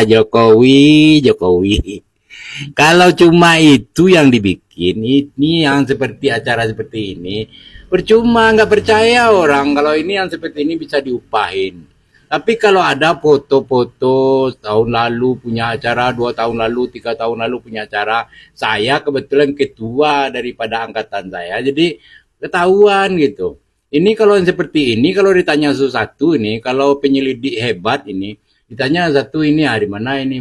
Jokowi, Jokowi. Kalau cuma itu yang dibikin, ini yang seperti acara seperti ini, percuma, nggak percaya orang kalau ini yang seperti ini bisa diupahin. Tapi kalau ada foto-foto tahun lalu punya acara, 2 tahun lalu, 3 tahun lalu punya acara, saya kebetulan ketua daripada angkatan saya, jadi ketahuan gitu. Ini kalau yang seperti ini, kalau ditanya sesuatu ini, kalau penyelidik hebat ini, ditanya satu ini, mana ini,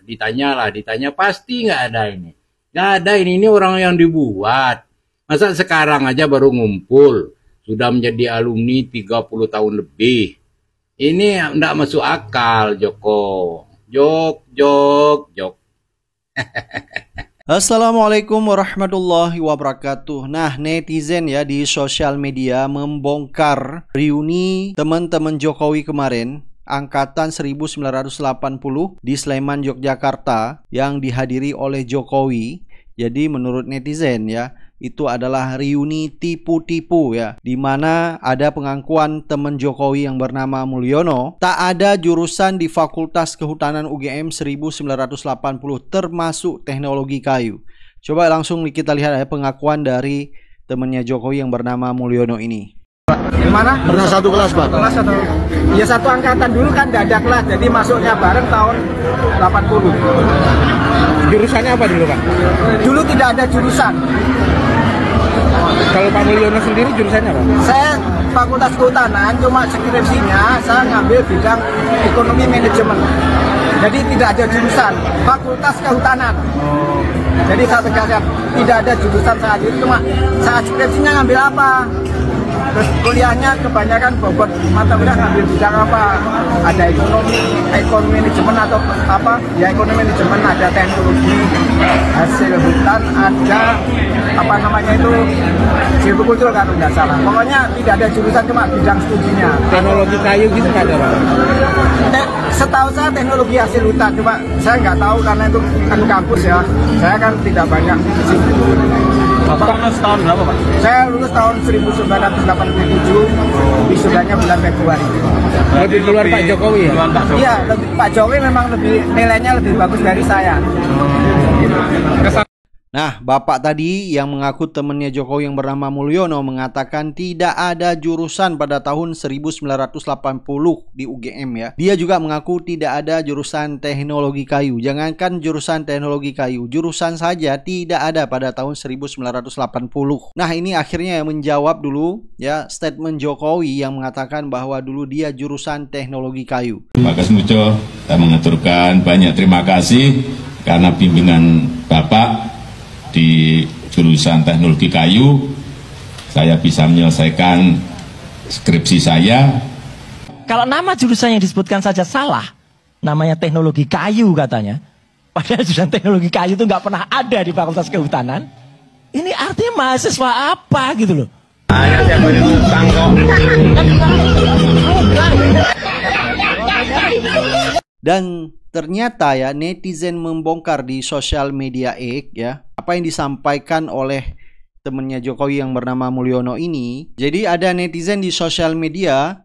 ditanya pasti nggak ada ini. Nggak ada ini orang yang dibuat. Masa sekarang aja baru ngumpul, sudah menjadi alumni 30 tahun lebih. Ini enggak masuk akal, Joko. Jok. Assalamualaikum warahmatullahi wabarakatuh. Nah, netizen ya di sosial media membongkar reuni teman-teman Jokowi kemarin, angkatan 1980 di Sleman, Yogyakarta yang dihadiri oleh Jokowi. Jadi menurut netizen ya, itu adalah reuni tipu-tipu ya, di mana ada pengakuan teman Jokowi yang bernama Mulyono tak ada jurusan di Fakultas Kehutanan UGM 1980 termasuk teknologi kayu. Coba langsung kita lihat ya pengakuan dari temannya Jokowi yang bernama Mulyono ini. Gimana? Pernah satu kelas, Pak? Kelas atau? Ya satu angkatan dulu kan tidak ada kelas, jadi masuknya bareng tahun 80. Jurusannya apa dulu, Pak? Dulu tidak ada jurusan. Kalau Pak Mulyono sendiri jurusannya apa? Saya Fakultas Kehutanan, cuma skripsinya saya ngambil bidang ekonomi manajemen. Jadi tidak ada jurusan, Fakultas Kehutanan. Jadi saya tegaskan, tidak ada jurusan saat itu, cuma saat skripsinya ngambil apa? Terus kuliahnya kebanyakan bobot mata kuliah ngambil bidang apa? Ada ekonomi manajemen atau apa? Ya ekonomi manajemen, ada teknologi hasil hutan, ada apa namanya itu silvikultur kan nggak salah. Pokoknya tidak ada jurusan, cuma bidang studinya. Teknologi kayu gitu nggak ada, Pak? Setahu saya teknologi hasil hutan, cuma saya nggak tahu karena itu kan kampus ya. Saya kan tidak banyak di sini. Bapak lulus tahun berapa, Pak? Saya lulus tahun 1987, wisudanya bulan Februari. Lebih duluan Pak Jokowi ya? Iya, Pak Jokowi memang nilainya lebih bagus dari saya. Nah, bapak tadi yang mengaku temannya Jokowi yang bernama Mulyono mengatakan tidak ada jurusan pada tahun 1980 di UGM ya. Dia juga mengaku tidak ada jurusan teknologi kayu. Jangankan jurusan teknologi kayu, jurusan saja tidak ada pada tahun 1980. Nah, ini akhirnya yang menjawab dulu ya statement Jokowi yang mengatakan bahwa dulu dia jurusan teknologi kayu. Pak Kasmujo, saya mengaturkan banyak terima kasih karena bimbingan Bapak di jurusan teknologi kayu, saya bisa menyelesaikan skripsi saya. Kalau nama jurusan yang disebutkan saja salah, namanya teknologi kayu katanya. Padahal jurusan teknologi kayu itu nggak pernah ada di Fakultas Kehutanan. Ini artinya mahasiswa apa gitu loh? Dan ternyata ya netizen membongkar di sosial media X ya apa yang disampaikan oleh temannya Jokowi yang bernama Mulyono ini. Jadi ada netizen di sosial media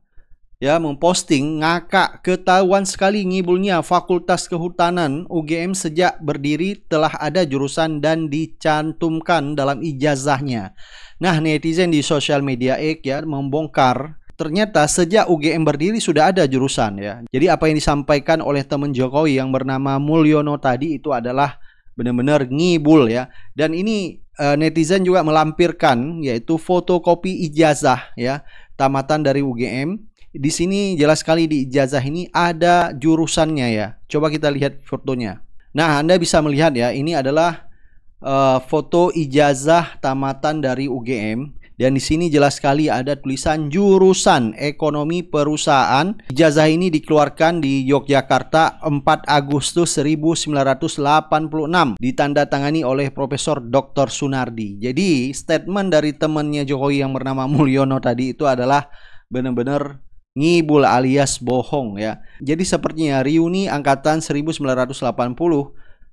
ya memposting ngakak ketahuan sekali ngibulnya Fakultas Kehutanan UGM sejak berdiri telah ada jurusan dan dicantumkan dalam ijazahnya. Nah, netizen di sosial media X ya membongkar ternyata sejak UGM berdiri sudah ada jurusan ya. Jadi apa yang disampaikan oleh teman Jokowi yang bernama Mulyono tadi itu adalah benar-benar ngibul ya. Dan ini netizen juga melampirkan yaitu fotokopi ijazah ya tamatan dari UGM. Di sini jelas sekali di ijazah ini ada jurusannya ya. Coba kita lihat fotonya. Nah, Anda bisa melihat ya ini adalah foto ijazah tamatan dari UGM. Dan di sini jelas sekali ada tulisan jurusan ekonomi perusahaan. Ijazah ini dikeluarkan di Yogyakarta 4 Agustus 1986. Ditandatangani oleh Profesor Dr. Sunardi. Jadi statement dari temannya Jokowi yang bernama Mulyono tadi itu adalah benar-benar ngibul alias bohong ya. Jadi sepertinya reuni angkatan 1980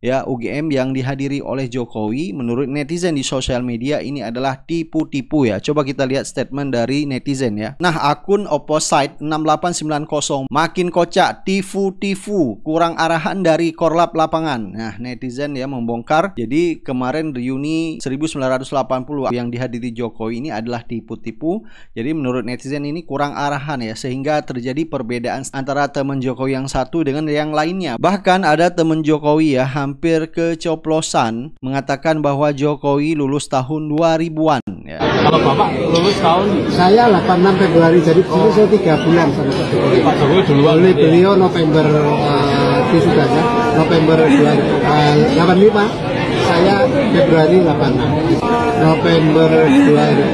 ya UGM yang dihadiri oleh Jokowi. Menurut netizen di sosial media ini adalah tipu-tipu ya. Coba kita lihat statement dari netizen ya. Nah, akun Opposite 6890 makin kocak, tifu-tifu, kurang arahan dari korlap lapangan. Nah, netizen ya membongkar. Jadi kemarin reuni 1980 yang dihadiri Jokowi ini adalah tipu-tipu. Jadi menurut netizen ini kurang arahan ya, sehingga terjadi perbedaan antara teman Jokowi yang satu dengan yang lainnya. Bahkan ada teman Jokowi ya hampir kecoplosan mengatakan bahwa Jokowi lulus tahun 2000-an ya. Kalau Bapak lulus tahun Saya 86 Februari, jadi dulu saya 3 bulan sama Pak Jokowi. Pak Jokowi duluan. Beliau November wisudanya, November 85, saya Februari 86. November 2000,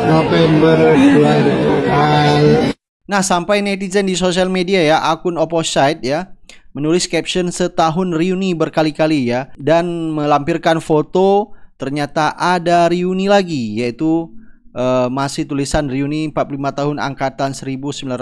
November 2000. Nah, sampai netizen di sosial media ya, akun Opposite ya, menulis caption setahun reuni berkali-kali ya, dan melampirkan foto ternyata ada reuni lagi, yaitu masih tulisan reuni 45 tahun angkatan 1980.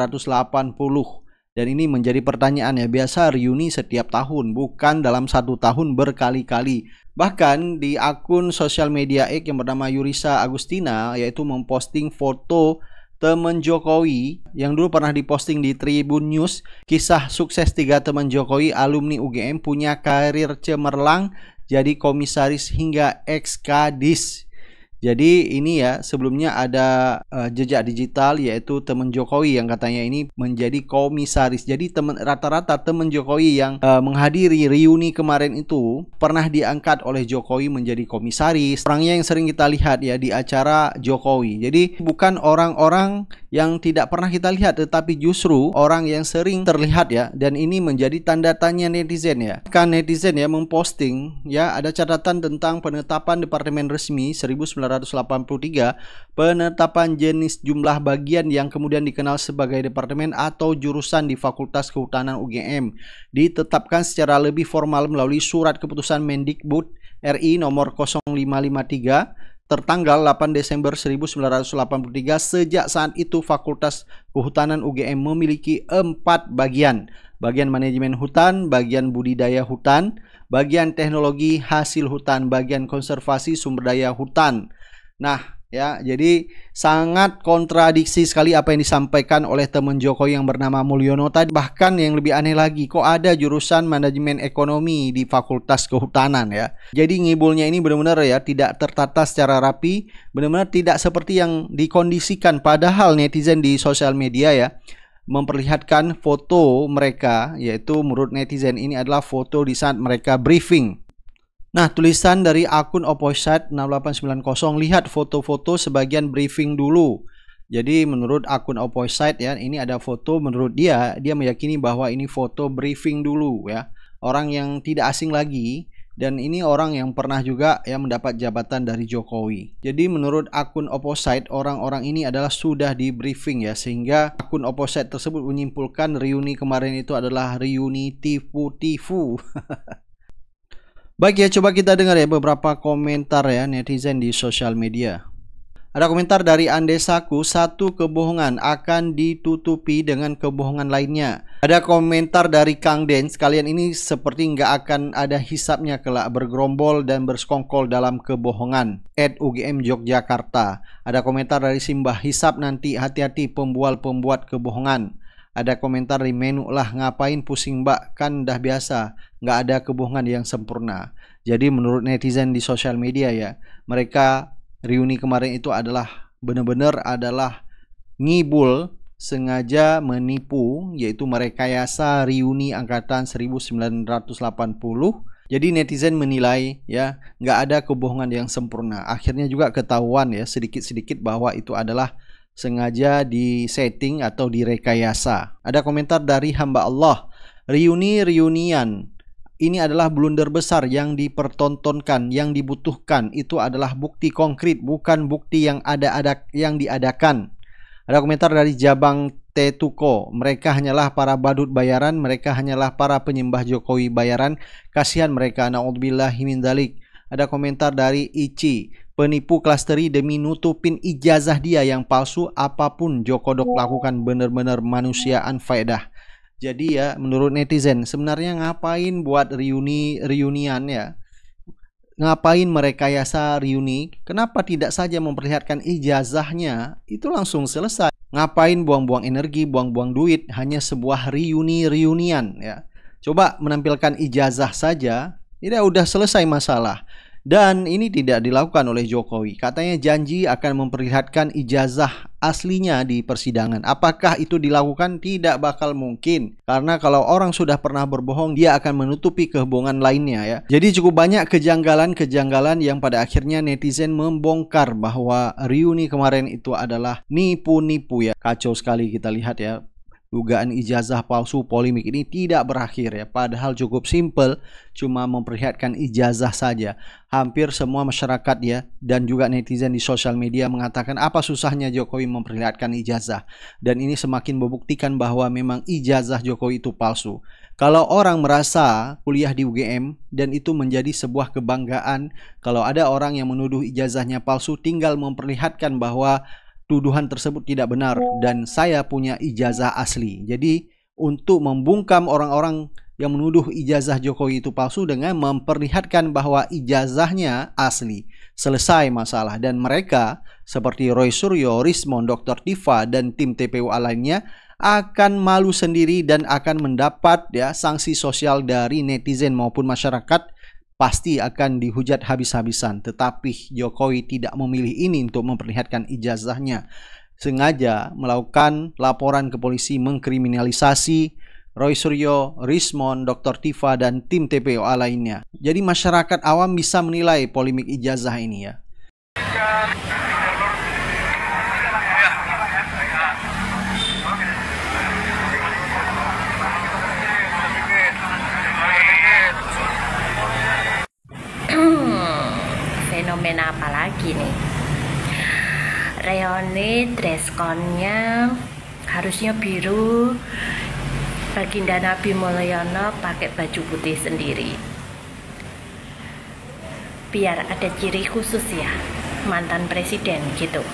Dan ini menjadi pertanyaan ya, biasa reuni setiap tahun, bukan dalam 1 tahun berkali-kali. Bahkan di akun sosial media X yang bernama Yurisa Agustina, yaitu memposting foto teman Jokowi yang dulu pernah diposting di Tribun News. Kisah sukses 3 teman Jokowi alumni UGM punya karir cemerlang jadi komisaris hingga ex-kadis. Jadi ini ya, sebelumnya ada jejak digital, yaitu teman Jokowi yang katanya ini menjadi komisaris. Jadi rata-rata teman Jokowi yang menghadiri reuni kemarin itu pernah diangkat oleh Jokowi menjadi komisaris. Orangnya yang sering kita lihat ya di acara Jokowi. Jadi bukan orang-orang yang tidak pernah kita lihat, tetapi justru orang yang sering terlihat ya. Dan ini menjadi tanda tanya netizen ya. Kan netizen ya memposting ya, ada catatan tentang penetapan Departemen Resmi 1983, penetapan jenis jumlah bagian yang kemudian dikenal sebagai departemen atau jurusan di Fakultas Kehutanan UGM ditetapkan secara lebih formal melalui surat keputusan Mendikbud RI nomor 0553 tertanggal 8 Desember 1983. Sejak saat itu Fakultas Kehutanan UGM memiliki 4 bagian: bagian manajemen hutan, bagian budidaya hutan, bagian teknologi hasil hutan, bagian konservasi sumber daya hutan. Nah ya, jadi sangat kontradiksi sekali apa yang disampaikan oleh teman Jokowi yang bernama Mulyono tadi. Bahkan yang lebih aneh lagi, kok ada jurusan manajemen ekonomi di Fakultas Kehutanan ya. Jadi ngibulnya ini benar-benar ya tidak tertata secara rapi, benar-benar tidak seperti yang dikondisikan. Padahal netizen di sosial media ya memperlihatkan foto mereka, yaitu menurut netizen ini adalah foto di saat mereka briefing. Nah, tulisan dari akun Opposite 6890, lihat foto-foto sebagian briefing dulu. Jadi menurut akun Opposite ya, ini ada foto, menurut dia meyakini bahwa ini foto briefing dulu ya. Orang yang tidak asing lagi, dan ini orang yang pernah juga ya mendapat jabatan dari Jokowi. Jadi menurut akun Opposite, orang-orang ini adalah sudah di briefing ya, sehingga akun Opposite tersebut menyimpulkan reuni kemarin itu adalah reuni tipu-tipu. Baik ya, coba kita dengar ya beberapa komentar ya netizen di sosial media. Ada komentar dari Andesaku, satu kebohongan akan ditutupi dengan kebohongan lainnya. Ada komentar dari Kang Den, kalian ini seperti nggak akan ada hisapnya kelak, bergerombol dan bersekongkol dalam kebohongan. @UGM Yogyakarta. Ada komentar dari Simbah, hisap nanti, hati-hati pembuat kebohongan. Ada komentar dari Menu, lah ngapain pusing mbak, kan dah biasa, nggak ada kebohongan yang sempurna. Jadi menurut netizen di sosial media ya, mereka reuni kemarin itu adalah benar-benar adalah ngibul, sengaja menipu, yaitu merekayasa reuni angkatan 1980. Jadi netizen menilai ya nggak ada kebohongan yang sempurna. Akhirnya juga ketahuan ya sedikit-sedikit bahwa itu adalah sengaja disetting atau direkayasa. Ada komentar dari hamba Allah, reunian ini adalah blunder besar yang dipertontonkan, yang dibutuhkan itu adalah bukti konkret, bukan bukti yang yang diadakan. Ada komentar dari Jabang Tetuko, mereka hanyalah para badut bayaran, mereka hanyalah para penyembah Jokowi bayaran, kasihan mereka, naudzubillahi min dzalik. Ada komentar dari Ici, penipu klasteri demi nutupin ijazah dia yang palsu, apapun Jokodok lakukan benar-benar manusiaan faedah. Jadi ya menurut netizen sebenarnya ngapain buat reunian ya? Ngapain merekayasa reuni? Kenapa tidak saja memperlihatkan ijazahnya? Itu langsung selesai. Ngapain buang-buang energi, buang-buang duit hanya sebuah reunian ya. Coba menampilkan ijazah saja, tidak udah selesai masalah. Dan ini tidak dilakukan oleh Jokowi. Katanya janji akan memperlihatkan ijazah aslinya di persidangan. Apakah itu dilakukan? Tidak bakal mungkin. Karena kalau orang sudah pernah berbohong, dia akan menutupi kebohongan lainnya ya. Jadi cukup banyak kejanggalan-kejanggalan yang pada akhirnya netizen membongkar bahwa reuni kemarin itu adalah nipu-nipu ya. Kacau sekali kita lihat ya. Dugaan ijazah palsu, polemik ini tidak berakhir ya. Padahal cukup simple, cuma memperlihatkan ijazah saja. Hampir semua masyarakat ya dan juga netizen di sosial media mengatakan apa susahnya Jokowi memperlihatkan ijazah. Dan ini semakin membuktikan bahwa memang ijazah Jokowi itu palsu. Kalau orang merasa kuliah di UGM dan itu menjadi sebuah kebanggaan, kalau ada orang yang menuduh ijazahnya palsu, tinggal memperlihatkan bahwa tuduhan tersebut tidak benar dan saya punya ijazah asli. Jadi untuk membungkam orang-orang yang menuduh ijazah Jokowi itu palsu dengan memperlihatkan bahwa ijazahnya asli, selesai masalah. Dan mereka seperti Roy Suryo, Rismon, Dr. Tiva dan tim TPUA lainnya akan malu sendiri dan akan mendapat ya sanksi sosial dari netizen maupun masyarakat. Pasti akan dihujat habis-habisan. Tetapi Jokowi tidak memilih ini untuk memperlihatkan ijazahnya. Sengaja melakukan laporan ke polisi mengkriminalisasi Roy Suryo, Rismon, Dr. Tiva dan tim TPUA lainnya. Jadi masyarakat awam bisa menilai polemik ijazah ini ya. Fenomena apa lagi nih? Reuni dress code-nya harusnya biru, Baginda Nabi Mulyono pakai baju putih sendiri. Biar ada ciri khusus ya, mantan presiden gitu.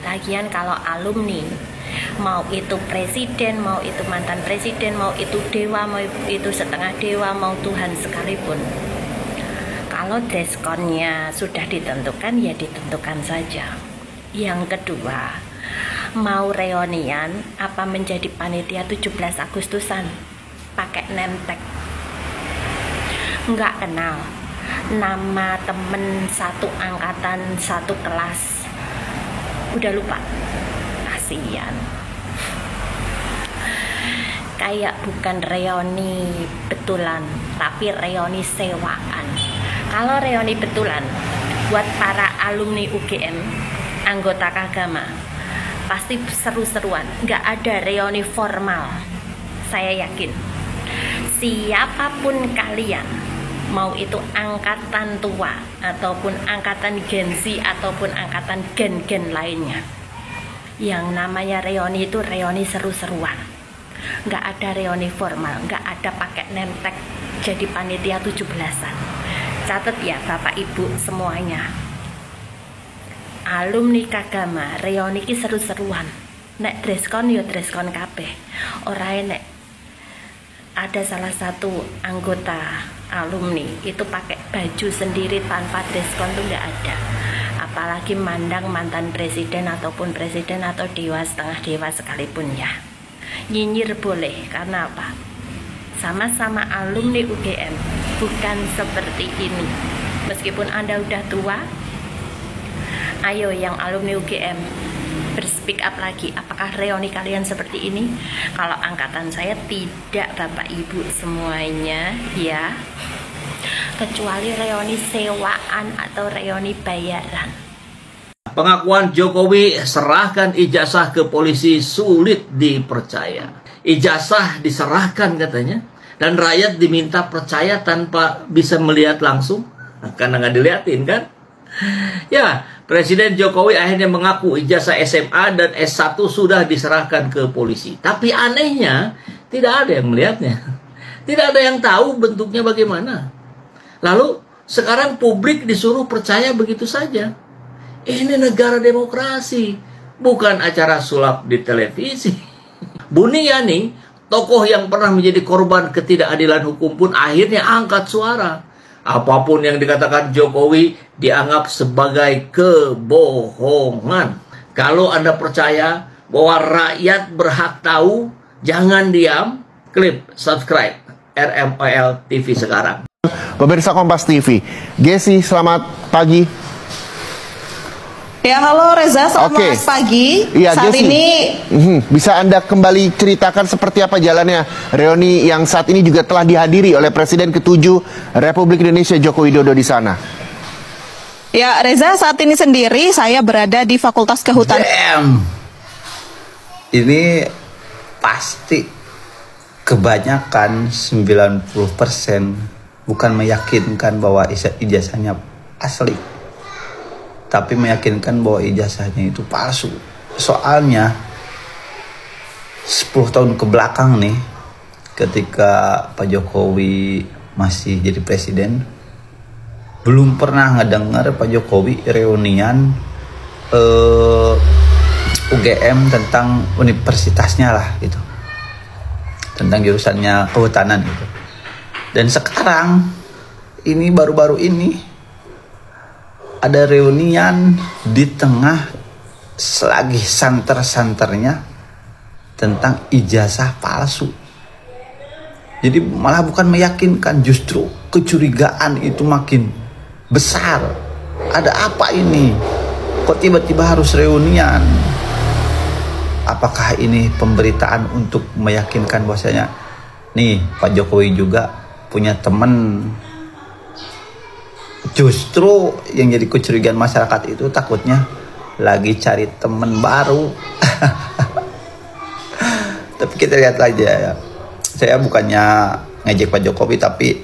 Lagian kalau alumni, mau itu presiden, mau itu mantan presiden, mau itu dewa, mau itu setengah dewa, mau Tuhan sekalipun, kalau dress code-nya sudah ditentukan, ya ditentukan saja. Yang kedua, mau reunian apa menjadi panitia 17 Agustusan pakai name tag, nggak kenal nama temen satu angkatan satu kelas, udah lupa, kasihan. Kayak bukan reuni betulan tapi reuni sewaan. Kalau reuni betulan buat para alumni UGM, anggota Kagama, pasti seru-seruan, nggak ada reuni formal. Saya yakin siapapun kalian, mau itu angkatan tua ataupun angkatan Gen Z ataupun angkatan gen-gen lainnya, yang namanya reuni itu reuni seru-seruan. Nggak ada reuni formal, nggak ada pakai name tag jadi panitia 17-an. Catat ya Bapak Ibu semuanya, alumni Kagama reuni ki seru-seruan. Nek dress code yo dress code kabeh. Ora nek ada salah satu anggota alumni itu pakai baju sendiri tanpa dress code tuh nggak ada. Apalagi mandang mantan presiden ataupun presiden atau dewa setengah dewa sekalipun ya. Nyinyir boleh, karena apa? Sama-sama alumni UGM, bukan seperti ini. Meskipun Anda udah tua, ayo yang alumni UGM berspeak up lagi. Apakah reuni kalian seperti ini? Kalau angkatan saya tidak, Bapak Ibu semuanya ya, kecuali reuni sewaan atau reuni bayaran. Pengakuan Jokowi serahkan ijazah ke polisi sulit dipercaya. Ijazah diserahkan katanya, dan rakyat diminta percaya tanpa bisa melihat langsung, karena nggak dilihatin kan. Ya, Presiden Jokowi akhirnya mengaku ijazah SMA dan S1 sudah diserahkan ke polisi. Tapi anehnya tidak ada yang melihatnya, tidak ada yang tahu bentuknya bagaimana. Lalu sekarang publik disuruh percaya begitu saja. Ini negara demokrasi, bukan acara sulap di televisi. Buniani tokoh yang pernah menjadi korban ketidakadilan hukum pun akhirnya angkat suara. Apapun yang dikatakan Jokowi dianggap sebagai kebohongan. Kalau Anda percaya bahwa rakyat berhak tahu, jangan diam, klik subscribe RMOL TV sekarang. Pemirsa Kompas TV, Gesi, selamat pagi. Ya, halo Reza, selamat pagi. Iya, saat Gesi, ini bisa Anda kembali ceritakan seperti apa jalannya reuni yang saat ini juga telah dihadiri oleh Presiden ke-7 Republik Indonesia Joko Widodo di sana? Ya, Reza, saat ini sendiri saya berada di Fakultas Kehutanan. Ini pasti kebanyakan 90% bukan meyakinkan bahwa ijazahnya asli, tapi meyakinkan bahwa ijazahnya itu palsu. Soalnya 10 tahun ke belakang nih, ketika Pak Jokowi masih jadi presiden, belum pernah ngedengar Pak Jokowi reunian UGM tentang universitasnya lah gitu, tentang jurusannya kehutanan gitu. Dan sekarang ini baru-baru ini ada reunian di tengah selagi santer-santernya tentang ijazah palsu. Jadi malah bukan meyakinkan, justru kecurigaan itu makin besar. Ada apa ini? Kok tiba-tiba harus reunian? Apakah ini pemberitaan untuk meyakinkan bahwasanya nih Pak Jokowi juga punya teman? Justru yang jadi kecurigaan masyarakat itu takutnya lagi cari teman baru. Tapi kita lihat aja ya. Saya bukannya ngejek Pak Jokowi, tapi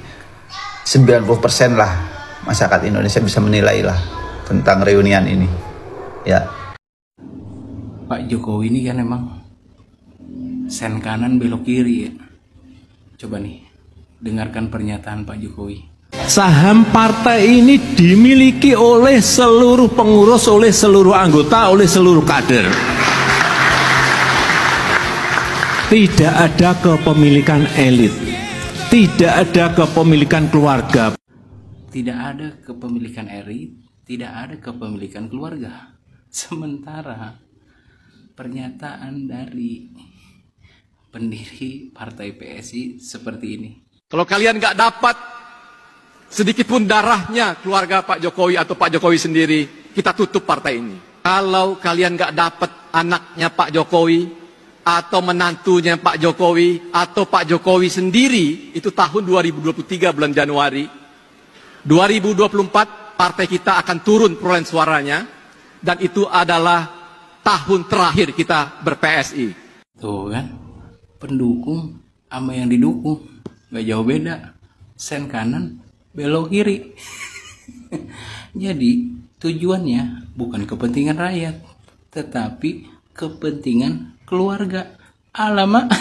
90% lah masyarakat Indonesia bisa menilai lah tentang reunian ini. Ya. Pak Jokowi ini kan emang sen kanan belok kiri ya. Coba nih, dengarkan pernyataan Pak Jokowi. Saham partai ini dimiliki oleh seluruh pengurus, oleh seluruh anggota, oleh seluruh kader. Tidak ada kepemilikan elit, tidak ada kepemilikan keluarga. Tidak ada kepemilikan elit, tidak ada kepemilikan keluarga. Sementara pernyataan dari pendiri partai PSI seperti ini. Kalau kalian nggak dapat sedikit pun darahnya keluarga Pak Jokowi atau Pak Jokowi sendiri, kita tutup partai ini. Kalau kalian nggak dapat anaknya Pak Jokowi atau menantunya Pak Jokowi atau Pak Jokowi sendiri, itu tahun 2023 bulan Januari. 2024 partai kita akan turun perolehan suaranya, dan itu adalah tahun terakhir kita ber-PSI. Tuh kan, pendukung sama yang didukung nggak jauh beda, sen kanan belok kiri. Jadi tujuannya bukan kepentingan rakyat, tetapi kepentingan keluarga. Alamak.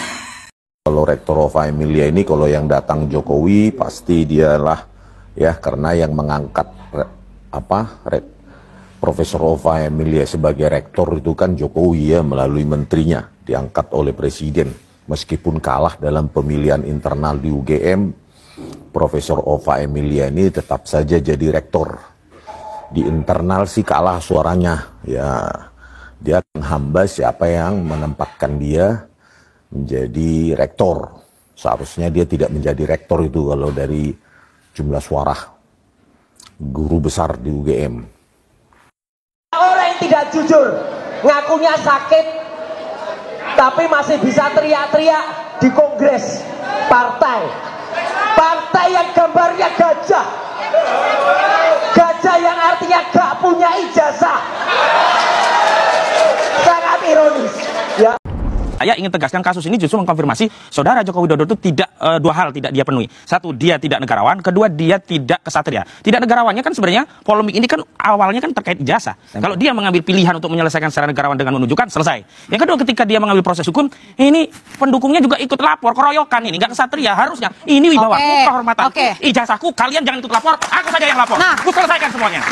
Kalau Rektor Ova Emilia ini, kalau yang datang Jokowi pasti dialah ya, karena yang mengangkat Profesor Ova Emilia sebagai rektor itu kan Jokowi ya, melalui menterinya, diangkat oleh presiden. Meskipun kalah dalam pemilihan internal di UGM, Profesor Ova Emilia ini tetap saja jadi rektor. Di internal sih kalah suaranya, ya dia menghamba siapa yang menempatkan dia menjadi rektor. Seharusnya dia tidak menjadi rektor itu kalau dari jumlah suara guru besar di UGM. Orang yang tidak jujur, ngakunya sakit, tapi masih bisa teriak-teriak di kongres partai. Partai yang gambarnya gajah. Gajah yang artinya gak punya ijazah. Sangat ironis. Ya. Saya ingin tegaskan kasus ini justru mengkonfirmasi saudara Joko Widodo itu tidak dua hal tidak dia penuhi. Satu, dia tidak negarawan. Kedua, dia tidak kesatria. Tidak negarawannya kan sebenarnya polemik ini kan awalnya kan terkait ijazah. Kalau dia mengambil pilihan untuk menyelesaikan secara negarawan dengan menunjukkan, selesai. Yang kedua, ketika dia mengambil proses hukum, ini pendukungnya juga ikut lapor, keroyokan ini, nggak kesatria harusnya. Ini wibawaku, kehormatanku, ijazahku, kalian jangan ikut lapor, aku saja yang lapor. Aku selesaikan semuanya.